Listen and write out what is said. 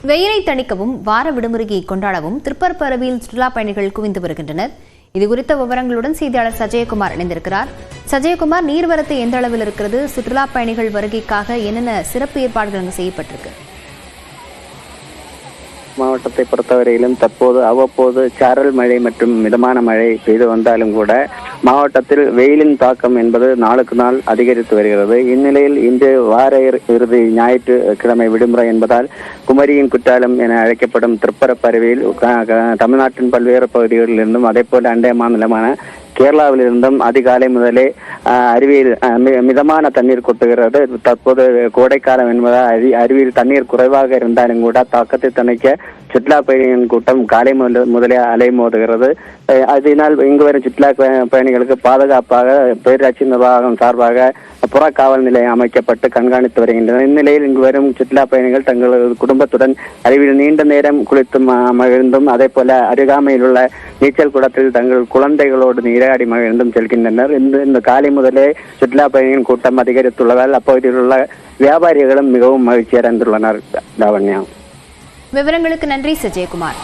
வெயிலை தணிக்கவும் வார விடுமுறையை கொண்டாடவும் திருப்பரப்பரவியில் சுற்றுலா பயணிகள் குவிந்து வருகின்றனர். இதுகுறித்த விவரங்களுடன் செய்தியாளர் சஜயகுமார் இணைந்திருக்கிறார். சஜயகுமார், நீர்வரத்து எந்த அளவில் இருக்கிறது? சுற்றுலா பயணிகள் வருகைக்காக என்னென்ன சிறப்பு ஏற்பாடுகள் அங்கு செய்யப்பட்டிருக்கு? மாவட்டத்தை பொறுத்தவரையிலும் தற்போது அவ்வப்போது சாரல் மழை மற்றும் மிதமான மழை பெய்து வந்தாலும் கூட மாவட்டத்தில் வெயிலின் தாக்கம் என்பது நாளுக்கு நாள் அதிகரித்து வருகிறது. இந்நிலையில் இன்று வார இறுதி ஞாயிற்றுக்கிழமை விடுமுறை என்பதால் குமரியின் குற்றாலம் என அழைக்கப்படும் திருப்பரப்பருவியில் தமிழ்நாட்டின் பல்வேறு பகுதிகளிலிருந்தும் அதே போல அண்டை மாநிலமான கேரளாவிலிருந்தும் அதிகாலை முதலே அருவியில் மிதமான தண்ணீர் கொட்டுகிறது. தற்போது கோடைக்காலம் என்பதால் அருவியில் தண்ணீர் குறைவாக இருந்தாலும் கூட தாக்கத்தை தணிக்க சுற்றுலா பயணிகளின் கூட்டம் காலை முதலே அலைமோதுகிறது. அதனால் இங்கு வரும் சுற்றுலா பயணிகளுக்கு பாதுகாப்பாக பேரூராட்சி நிர்வாகம் சார்பாக புறக்காவல் நிலையம் அமைக்கப்பட்டு கண்காணித்து வருகின்றனர். இந்நிலையில் இங்கு வரும் சுற்றுலா பயணிகள் தங்களது குடும்பத்துடன் அருவியில் நீண்ட நேரம் குளித்து மகிழ்ந்தும் அதே போல அருகாமையில் உள்ள நீச்சல் குளத்தில் தங்கள் குழந்தைகளோடு நீராடி மகிழ்ந்தும் செல்கின்றனர். இந்த காலை முதலே சுற்றுலா பயணிகளின் கூட்டம் அதிகரித்துள்ளதால் அப்பகுதியில் உள்ள வியாபாரிகளும் மிகவும் மகிழ்ச்சி அடைந்துள்ளனர். லாவண்யா, விவரங்களுக்கு நன்றி சஜயகுமார்.